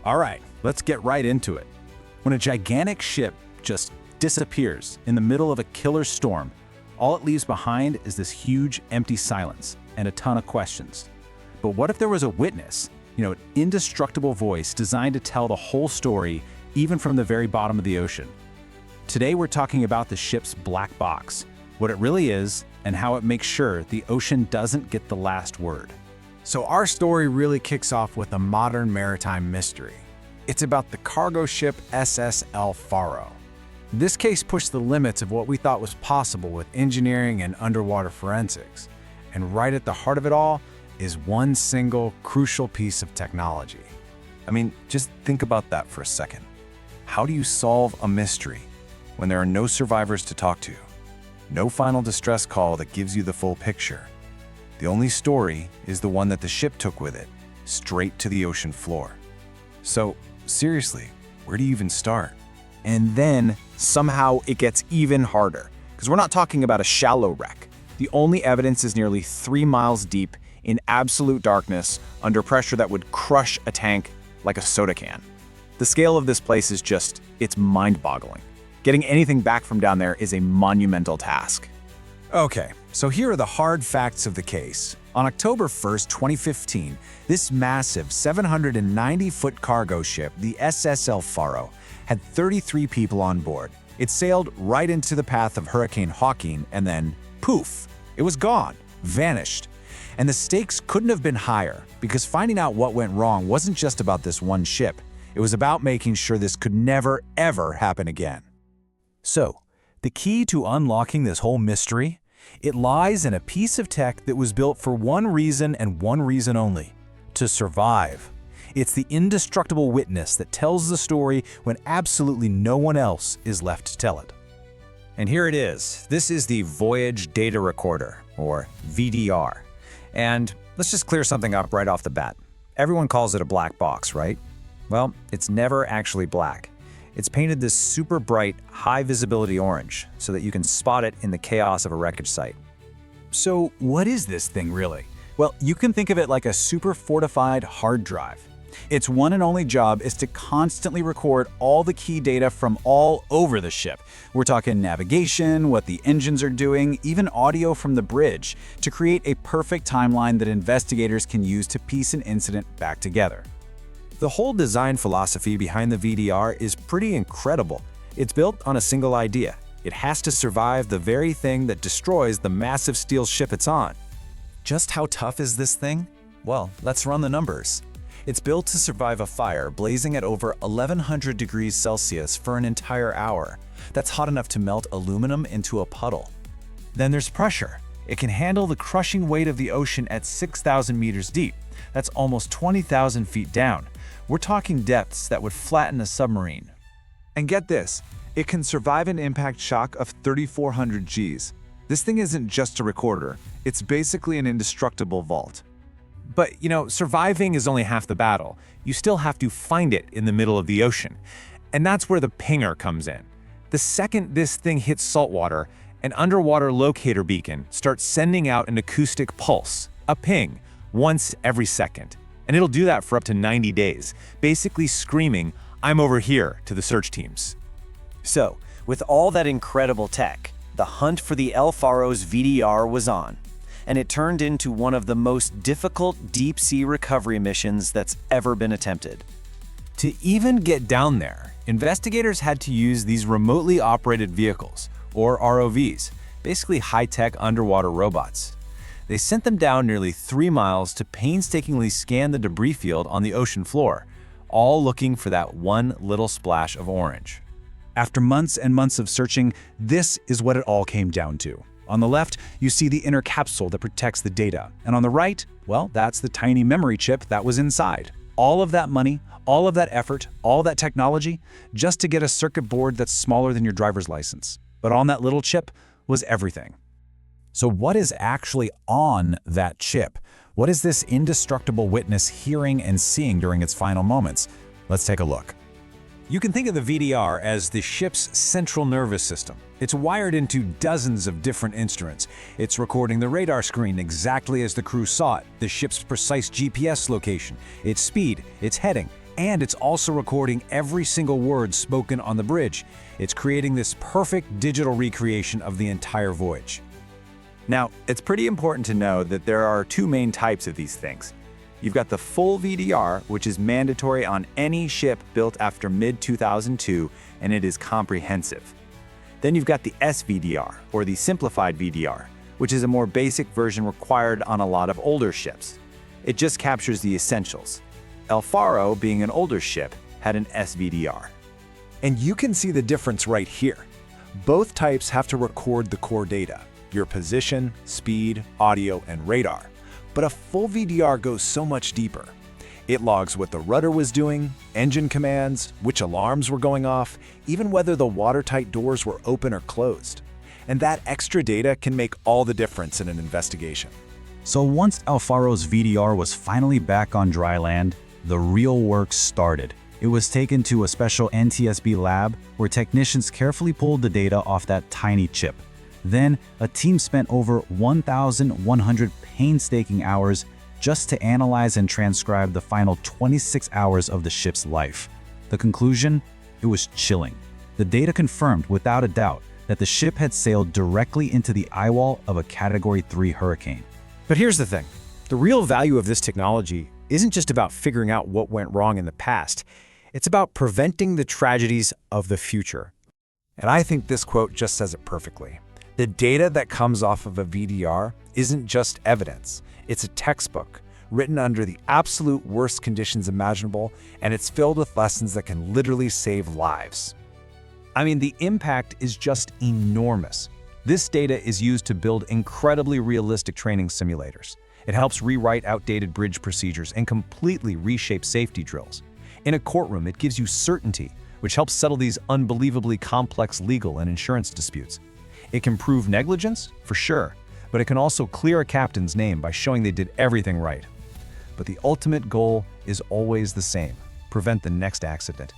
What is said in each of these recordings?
All right, let's get right into it. When a gigantic ship just disappears in the middle of a killer storm, all it leaves behind is this huge empty silence and a ton of questions. But what if there was a witness, an indestructible voice designed to tell the whole story, even from the very bottom of the ocean? Today we're talking about the ship's black box, what it really is, and how it makes sure the ocean doesn't get the last word. So our story really kicks off with a modern maritime mystery. It's about the cargo ship Seafarer. This case pushed the limits of what we thought was possible with engineering and underwater forensics. And right at the heart of it all is one single crucial piece of technology. I mean, just think about that for a second. How do you solve a mystery when there are no survivors to talk to? No final distress call that gives you the full picture. The only story is the one that the ship took with it, straight to the ocean floor. So, seriously, where do you even start? And then, somehow, it gets even harder. Because we're not talking about a shallow wreck. The only evidence is nearly 3 miles deep, in absolute darkness, under pressure that would crush a tank like a soda can. The scale of this place is it's mind-boggling. Getting anything back from down there is a monumental task. Okay, so here are the hard facts of the case. On October 1st, 2015, this massive 790-foot cargo ship, the Seafarer, had 33 people on board. It sailed right into the path of Hurricane Joaquin, and then, poof, it was gone, vanished. And the stakes couldn't have been higher, because finding out what went wrong wasn't just about this one ship. It was about making sure this could never, ever happen again. So, the key to unlocking this whole mystery? It lies in a piece of tech that was built for one reason and one reason only: to survive. It's the indestructible witness that tells the story when absolutely no one else is left to tell it. And here it is. This is the Voyage Data Recorder, or VDR. And let's just clear something up right off the bat. Everyone calls it a black box, right? Well, it's never actually black. It's painted this super bright, high visibility orange so that you can spot it in the chaos of a wreckage site. So what is this thing really? Well, you can think of it like a super fortified hard drive. Its one and only job is to constantly record all the key data from all over the ship. We're talking navigation, what the engines are doing, even audio from the bridge, to create a perfect timeline that investigators can use to piece an incident back together. The whole design philosophy behind the VDR is pretty incredible. It's built on a single idea. It has to survive the very thing that destroys the massive steel ship it's on. Just how tough is this thing? Well, let's run the numbers. It's built to survive a fire blazing at over 1100 degrees Celsius for an entire hour. That's hot enough to melt aluminum into a puddle. Then there's pressure. It can handle the crushing weight of the ocean at 6,000 meters deep. That's almost 20,000 feet down. We're talking depths that would flatten a submarine. And get this, it can survive an impact shock of 3,400 Gs. This thing isn't just a recorder, it's basically an indestructible vault. But, surviving is only half the battle. You still have to find it in the middle of the ocean. And that's where the pinger comes in. The second this thing hits saltwater, an underwater locator beacon starts sending out an acoustic pulse, a ping, once every second. And it'll do that for up to 90 days, basically screaming, "I'm over here," to the search teams. So, with all that incredible tech, the hunt for the Seafarer's VDR was on. And it turned into one of the most difficult deep-sea recovery missions that's ever been attempted. To even get down there, investigators had to use these remotely operated vehicles, or ROVs, basically high-tech underwater robots. They sent them down nearly 3 miles to painstakingly scan the debris field on the ocean floor, all looking for that one little splash of orange. After months and months of searching, this is what it all came down to. On the left, you see the inner capsule that protects the data. And on the right, well, that's the tiny memory chip that was inside. All of that money, all of that effort, all that technology, just to get a circuit board that's smaller than your driver's license. But on that little chip was everything. So what is actually on that chip? What is this indestructible witness hearing and seeing during its final moments? Let's take a look. You can think of the VDR as the ship's central nervous system. It's wired into dozens of different instruments. It's recording the radar screen exactly as the crew saw it, the ship's precise GPS location, its speed, its heading, And it's also recording every single word spoken on the bridge. It's creating this perfect digital recreation of the entire voyage. Now, it's pretty important to know that there are two main types of these things. You've got the full VDR, which is mandatory on any ship built after mid-2002, and it is comprehensive. Then you've got the SVDR, or the simplified VDR, which is a more basic version required on a lot of older ships. It just captures the essentials. El Faro, being an older ship, had an SVDR. And you can see the difference right here. Both types have to record the core data, your position, speed, audio, and radar. But a full VDR goes so much deeper. It logs what the rudder was doing, engine commands, which alarms were going off, even whether the watertight doors were open or closed. And that extra data can make all the difference in an investigation. So once El Faro's VDR was finally back on dry land, the real work started. It was taken to a special NTSB lab where technicians carefully pulled the data off that tiny chip. Then, a team spent over 1,100 painstaking hours just to analyze and transcribe the final 26 hours of the ship's life. The conclusion? It was chilling. The data confirmed without a doubt that the ship had sailed directly into the eyewall of a Category 3 hurricane. But here's the thing. The real value of this technology isn't just about figuring out what went wrong in the past. It's about preventing the tragedies of the future. And I think this quote just says it perfectly. The data that comes off of a VDR isn't just evidence. It's a textbook written under the absolute worst conditions imaginable, and it's filled with lessons that can literally save lives. I mean, the impact is just enormous. This data is used to build incredibly realistic training simulators. It helps rewrite outdated bridge procedures and completely reshape safety drills. In a courtroom, it gives you certainty, which helps settle these unbelievably complex legal and insurance disputes. It can prove negligence, for sure, but it can also clear a captain's name by showing they did everything right. But the ultimate goal is always the same: prevent the next accident.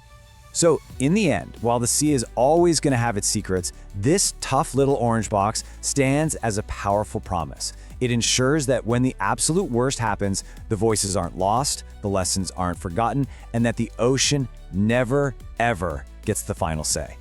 So, in the end, while the sea is always going to have its secrets, this tough little orange box stands as a powerful promise. It ensures that when the absolute worst happens, the voices aren't lost, the lessons aren't forgotten, and that the ocean never, ever gets the final say.